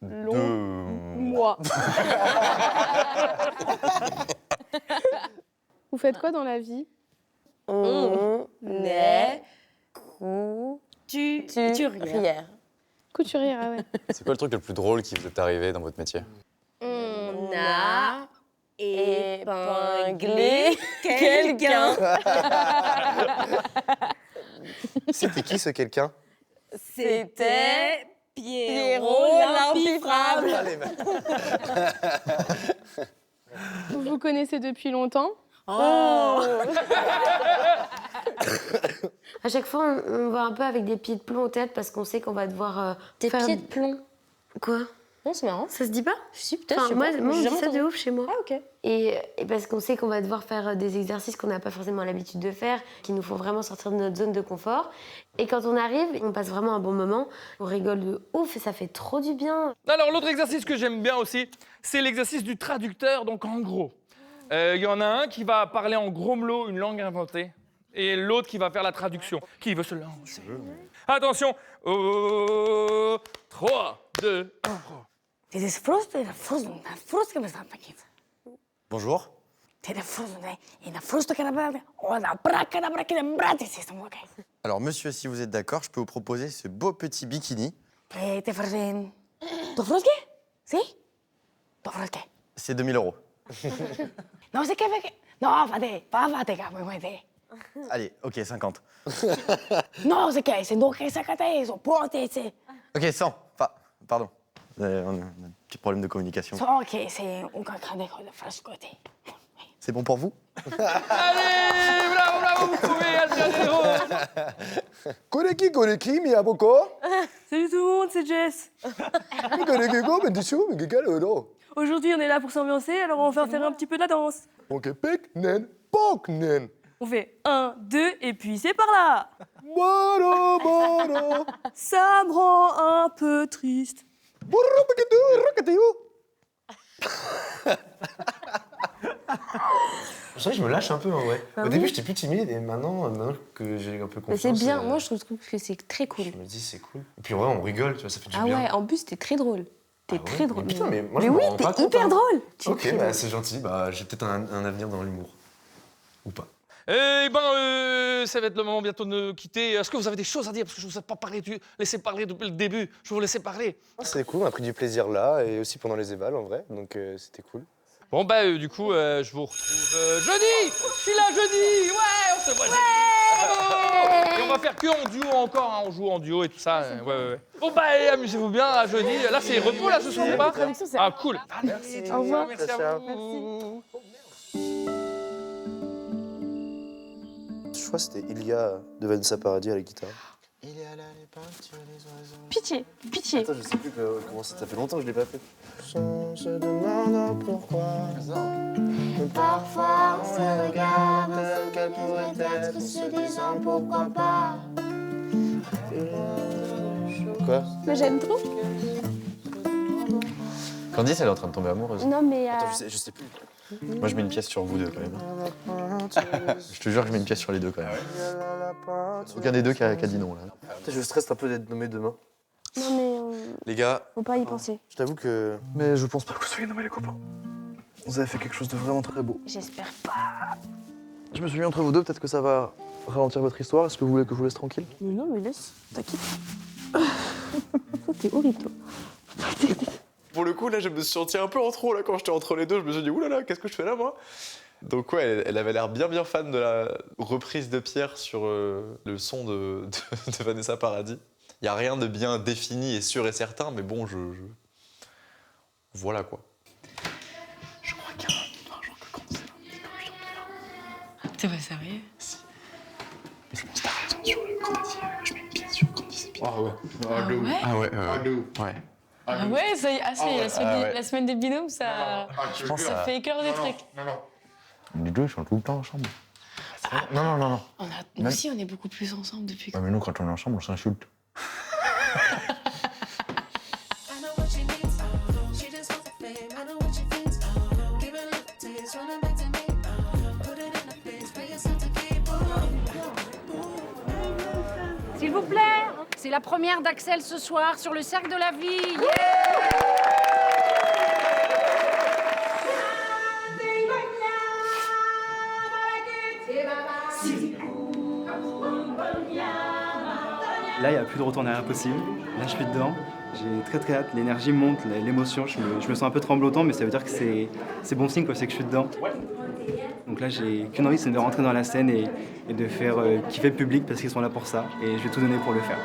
2 mois. Vous faites quoi dans la vie? On est couturière. Couturière, ah ouais. C'est quoi le truc le plus drôle qui vous est arrivé dans votre métier? On a épinglé quelqu'un. C'était qui ce quelqu'un? C'était Pierrot l'Empifrable. Vous vous connaissez depuis longtemps? Oh. À chaque fois, on va un peu avec des pieds de plomb aux têtes parce qu'on sait qu'on va devoir Des faire... pieds de plomb? Quoi? Non, c'est marrant. Ça se dit pas? Si, peut-être. Enfin, moi, on dit ça de entendu. ouf chez moi. Ah, ok. Et parce qu'on sait qu'on va devoir faire des exercices qu'on n'a pas forcément l'habitude de faire, qui nous font vraiment sortir de notre zone de confort. Et quand on arrive, on passe vraiment un bon moment, on rigole de ouf et ça fait trop du bien. Alors, l'autre exercice que j'aime bien aussi, c'est l'exercice du traducteur, donc en gros. Il y en a un qui va parler en grommelot, une langue inventée, et l'autre qui va faire la traduction. Qui veut se lancer? Attention. 3, 2, 1. Bonjour. Alors, monsieur, si vous êtes d'accord, je peux vous proposer ce beau petit bikini. C'est 2 000 €. Allez, ok, 50. Ok, 100. Pardon. On a un petit problème de communication. C'est bon pour vous? Allez, bravo, bravo, vous pouvez, Alciadero. Koneki, miyaboko. Salut tout le monde, c'est Jess. Aujourd'hui, on est là pour s'ambiancer, alors on va faire un petit peu de la danse. Ok, peknen, poknen. On fait 1, 2, et puis c'est par là. Ça me rend un peu triste. Je sais que je me lâche un peu en vrai. Ah Au oui. début, j'étais plus timide et maintenant que j'ai un peu Mais confiance. c'est bien, moi je trouve que c'est très cool. Je me dis, c'est cool. Et puis en vrai, on rigole, tu vois, ça fait du Ah bien. ouais, en plus t'es très drôle. T'es Ah ouais, très drôle. mais putain, mais moi, je mais me oui, rends pas t'es compte, hyper hein. drôle. Tu es Ok, très bah drôle. c'est gentil. Bah, j'ai peut-être un avenir dans l'humour. Ou pas. Eh ben, ça va être le moment bientôt de nous quitter. Est-ce que vous avez des choses à dire? Parce que je ne vous ai pas parlé, laissé parler depuis le début. Je vais vous laisser parler. C'est cool, on a pris du plaisir là et aussi pendant les évals en vrai, donc c'était cool. Bon, du coup, je vous retrouve jeudi. Je suis là jeudi. Ouais, on se voit jeudi. Et on va faire que en duo encore, hein. On joue en duo et tout ça. Ouais. Bon, allez, amusez-vous bien, à jeudi. Là, c'est repos, là, ce soir ou pas? Ah, cool. Merci. Au revoir. Merci à vous. Je crois que c'était Ilia de Vanessa Paradis à la guitare. Il est là les peintures des oiseaux. Pitié, pitié. Attends, je sais plus comment ça fait longtemps que je l'ai pas fait. On se demande pourquoi. Parfois on se regarde, quel pourrait être se disant pourquoi pas. Quoi? Mais j'aime trop. Candice, elle est en train de tomber amoureuse. Non mais... Attends, je sais plus. Moi, je mets une pièce sur vous deux quand même. Je te jure que je mets une pièce sur les deux quand même. Aucun des deux qui a dit non là. Je stresse un peu d'être nommé demain. Non mais... Les gars, Faut pas y penser. je t'avoue que... Mais je pense pas que vous soyez nommés les copains. Vous avez fait quelque chose de vraiment très beau. J'espère pas. Je me suis mis entre vous deux, peut-être que ça va ralentir votre histoire. Est-ce que vous voulez que je vous laisse tranquille? Mais non mais laisse, t'inquiète. T'es horrible toi. Pour le coup, là, je me suis senti un peu en trop, là, quand j'étais entre les deux. Je me suis dit, oulala, qu'est-ce que je fais là, moi? Donc ouais, elle avait l'air bien fan de la reprise de Pierre sur le son de Vanessa Paradis. Il n'y a rien de bien défini et sûr et certain, mais bon, voilà, quoi. Je crois qu'il y a un jour que quand c'est là, T'es pas sérieux? Si. Mais je pense que t'as raison sur le Candice. Je mets une pièce sur Candice. Ah ouais. Ah ouais? Ouais. Ah ouais, ça y est, la semaine des binômes, ça, Je pense ça fait cœur des trucs. Les deux, ils sont tout le temps ensemble. Non. Nous aussi, on est beaucoup plus ensemble depuis que... Ouais, mais nous, quand on est ensemble, on s'insulte. S'il vous plaît, c'est la première d'Axel ce soir sur le Cercle de la Vie. Là, il n'y a plus de retour en arrière possible. Là, je suis dedans. J'ai très hâte. L'énergie monte, l'émotion. Je me sens un peu tremblotant, mais ça veut dire que c'est bon signe, quoi. C'est que je suis dedans. Donc là, j'ai qu'une envie, c'est de rentrer dans la scène et de faire kiffer le public parce qu'ils sont là pour ça. Et je vais tout donner pour le faire.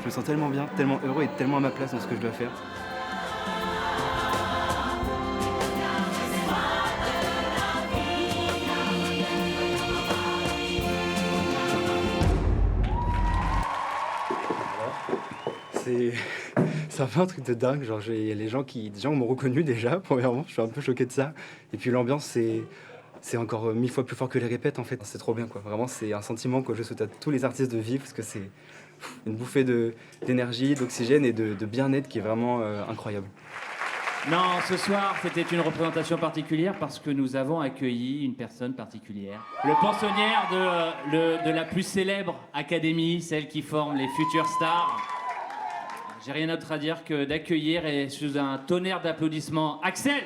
Je me sens tellement bien, tellement heureux et tellement à ma place dans ce que je dois faire. C'est un peu un truc de dingue, genre il y a des gens qui m'ont reconnu déjà, premièrement, je suis un peu choqué de ça. Et puis l'ambiance, c'est encore 1000 fois plus fort que les répètes en fait, c'est trop bien quoi. Vraiment, c'est un sentiment que je souhaite à tous les artistes de vivre parce que c'est une bouffée d'énergie, d'oxygène et de bien-être qui est vraiment incroyable. Non, ce soir, c'était une représentation particulière parce que nous avons accueilli une personne particulière. Le pensionnaire de la plus célèbre académie, celle qui forme les futures stars. J'ai rien d'autre à dire que d'accueillir et sous un tonnerre d'applaudissements, Axel!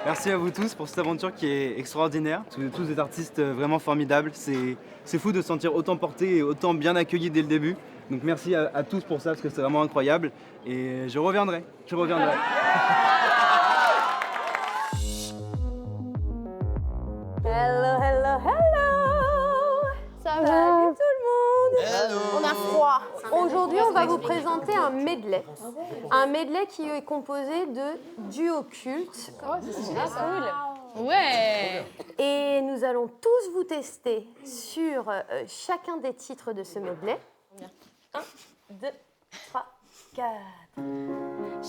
Merci à vous tous pour cette aventure qui est extraordinaire. Vous êtes tous des artistes vraiment formidables. C'est fou de se sentir autant porté et autant bien accueilli dès le début. Donc merci à tous pour ça parce que c'est vraiment incroyable. Et je reviendrai. Hello, hello, hello. Alors, aujourd'hui, on va vous présenter un medley. Un medley qui est composé de duos cultes. Oh, c'est cool. Ouais. Et nous allons tous vous tester sur chacun des titres de ce medley. 1, 2, 3, 4.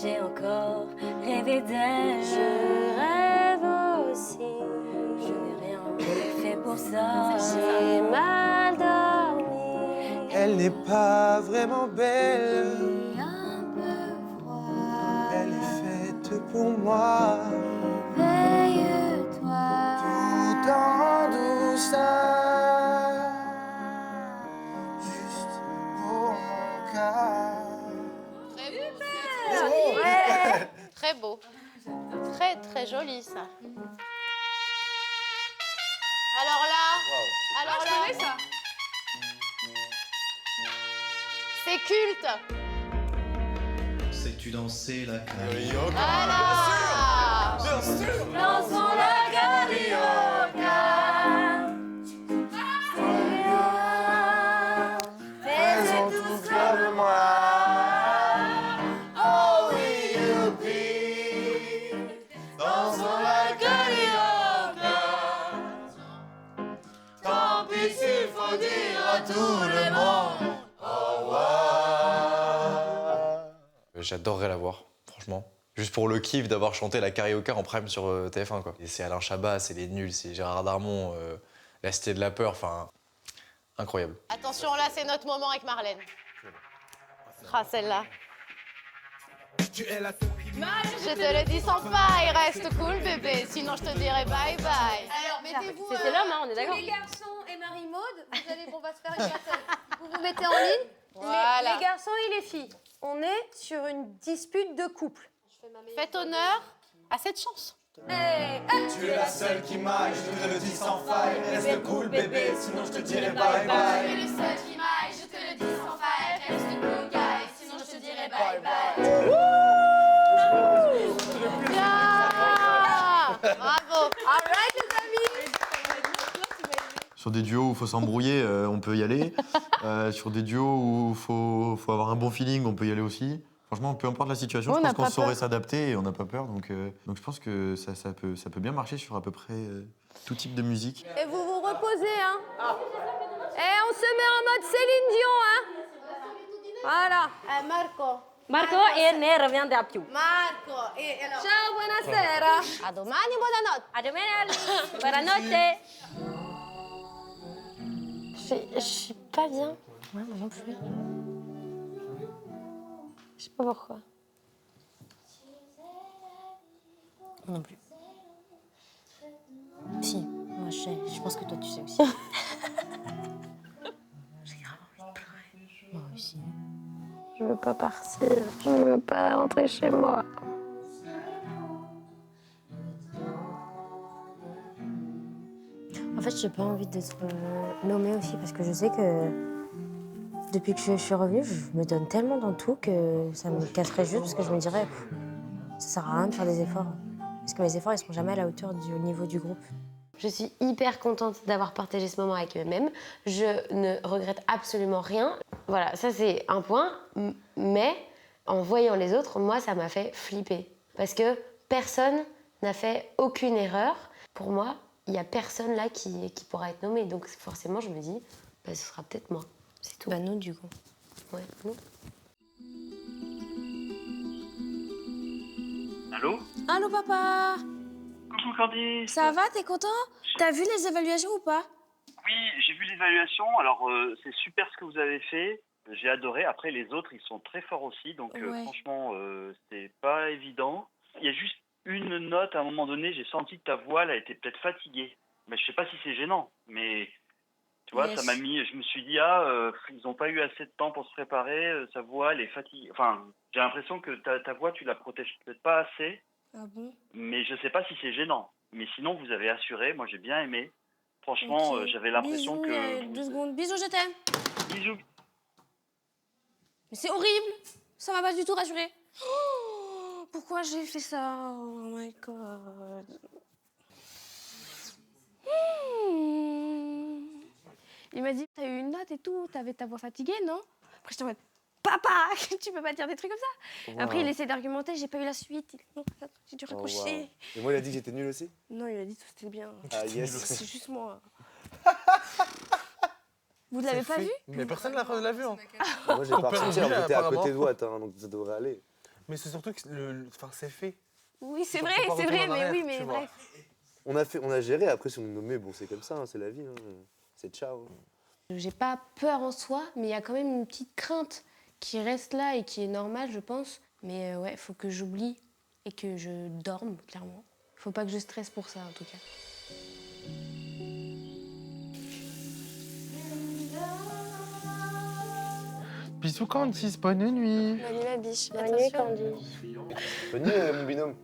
J'ai encore rêvé d'elle. Je rêve aussi. Je n'ai rien fait pour ça. J'ai mal dormi. Elle n'est pas vraiment belle. Un peu froid. Elle est faite pour moi. Veille-toi. Tout en douceur. Juste pour mon cœur. Ouais. Très beau. Très, très joli, ça. Alors là, je connais ça. C'est culte. Sais-tu danser la carioca? Voilà. Bien sûr. Dansons la carioca. Faisons tous comme moi. Oh oui, youpi. Dansons la carioca. Tant pis s'il faut dire à tout le monde au revoir. J'adorerais la voir, franchement. Juste pour le kiff d'avoir chanté la carioca en prime sur TF1, quoi. Et c'est Alain Chabat, c'est Les Nuls, c'est Gérard Darmon, La Cité de la Peur, enfin, incroyable. Attention, là, c'est notre moment avec Marlène. Ah, celle-là. Tu es la Je te le dis sans faille, reste cool, bébé. Sinon, je te dirai bye bye. Alors, mettez-vous. C'était l'homme, hein, on est d'accord. Les garçons et Marie-Maude, on va se faire une battle. Vous vous mettez en ligne. Voilà. Les garçons et les filles. On est sur une dispute de couple. Faites honneur à cette chance. Tu es la seule qui m'aille, je te le dis sans faille. Reste cool bébé, sinon je te dirai bye bye. Tu es le seul qui m'aille, je te le dis sans faille. Reste cool, guy, sinon je te dirai bye bye. Bien. Bravo. All right, les amis. Sur des duos où il faut s'embrouiller, on peut y aller. Sur des duos où il faut avoir un bon feeling, on peut y aller aussi. Franchement, peu importe la situation, je pense qu'on saurait s'adapter et on n'a pas peur. Donc je pense que ça peut bien marcher sur à peu près tout type de musique. Et vous vous reposez, hein. Et on se met en mode Céline Dion, hein. Voilà. Marco e ne reviendra più. Marco, e allora. Ciao, buonasera. A domani, buonanotte. A domani, buonanotte. Je suis pas bien. Ouais, moi non plus. Je sais pas pourquoi. Moi non plus. Si, moi je sais. Je pense que toi tu sais aussi. J'ai grave envie de pleurer. Moi aussi. Je veux pas partir. Je veux pas rentrer chez moi. En fait, j'ai pas envie d'être nommée aussi parce que je sais que depuis que je suis revenue, je me donne tellement dans tout que ça me casserait juste parce que je me dirais ça sert à rien de faire des efforts. Parce que mes efforts, ils seront jamais à la hauteur du niveau du groupe. Je suis hyper contente d'avoir partagé ce moment avec eux-mêmes. Je ne regrette absolument rien. Voilà, ça c'est un point. Mais en voyant les autres, moi, ça m'a fait flipper. Parce que personne n'a fait aucune erreur. Pour moi, il n'y a personne là qui pourra être nommé. Donc forcément, je me dis, bah, ce sera peut-être moi. C'est tout. Bah nous, du coup. Ouais, nous. Allô? Allô papa. Coucou Candice. Ça va, t'es content? T'as vu les évaluations ou pas? Oui, j'ai vu l'évaluation. Alors, c'est super ce que vous avez fait. J'ai adoré. Après, les autres, ils sont très forts aussi. Donc, Ouais. franchement, c'est pas évident. Il y a juste une note, à un moment donné, j'ai senti que ta voix, elle était peut-être fatiguée. Mais je sais pas si c'est gênant. Mais, tu vois, Yes. ça m'a mis... Je me suis dit, ils ont pas eu assez de temps pour se préparer. Sa voix, elle est fatiguée. Enfin, j'ai l'impression que ta voix, tu la protèges peut-être pas assez. Ah bon? Mais je sais pas si c'est gênant. Mais sinon, vous avez assuré. Moi, j'ai bien aimé. Franchement, Ok. j'avais l'impression Bisous, que... 2 secondes. Bisous, je t'aime. Bisous. Mais c'est horrible. Ça m'a pas du tout rassurée. Oh, pourquoi j'ai fait ça? Oh my god. Il m'a dit, t'as eu une note et tout, t'avais ta voix fatiguée, non? Après, j'étais en mode papa, tu peux pas dire des trucs comme ça. Wow. Après, il essaie d'argumenter, j'ai pas eu la suite. Non, j'ai dû raccrocher. Et moi, il a dit que j'étais nul aussi? Non, il a dit que c'était bien. Ah, yes. C'est juste moi. Vous ne l'avez pas vu? Mais personne l'a vu. Hein. Moi, j'ai pas ressenti, j'étais à côté de toi, donc ça devrait aller. Mais c'est surtout que c'est fait. Oui, c'est vrai, mais oui, mais bref. On a géré, après, si on nous nommait, bon, c'est comme ça, hein, c'est la vie. Hein. C'est ciao. J'ai pas peur en soi, mais il y a quand même une petite crainte qui reste là et qui est normale, je pense. Mais ouais, faut que j'oublie et que je dorme, clairement. Faut pas que je stresse pour ça, en tout cas. Bisous Candice, bonne nuit. Bonne nuit, ma biche. Bonne nuit, Candice. Bonne nuit, mon binôme.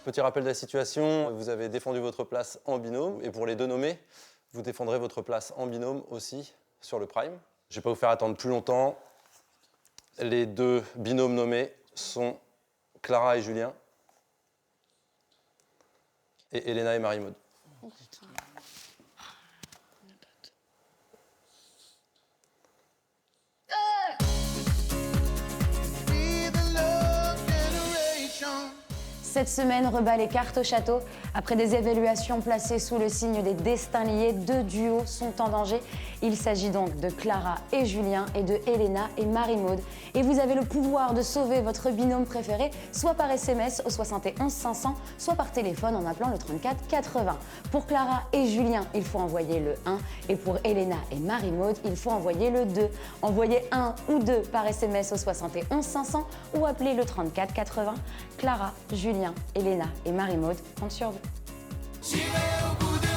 Petit rappel de la situation, vous avez défendu votre place en binôme et pour les deux nommés, vous défendrez votre place en binôme aussi sur le Prime. Je ne vais pas vous faire attendre plus longtemps. Les deux binômes nommés sont Clara et Julien et Elena et Marie-Maude. Cette semaine rebat les cartes au château. Après des évaluations placées sous le signe des destins liés, 2 duos sont en danger. Il s'agit donc de Clara et Julien et de Elena et Marie-Maude. Et vous avez le pouvoir de sauver votre binôme préféré, soit par SMS au 71 500, soit par téléphone en appelant le 34 80. Pour Clara et Julien, il faut envoyer le 1. Et pour Elena et Marie-Maude, il faut envoyer le 2. Envoyez 1 ou 2 par SMS au 71 500 ou appelez le 34 80. Clara, Julien, Elena et Marie-Maude comptent sur vous. J'irai au bout de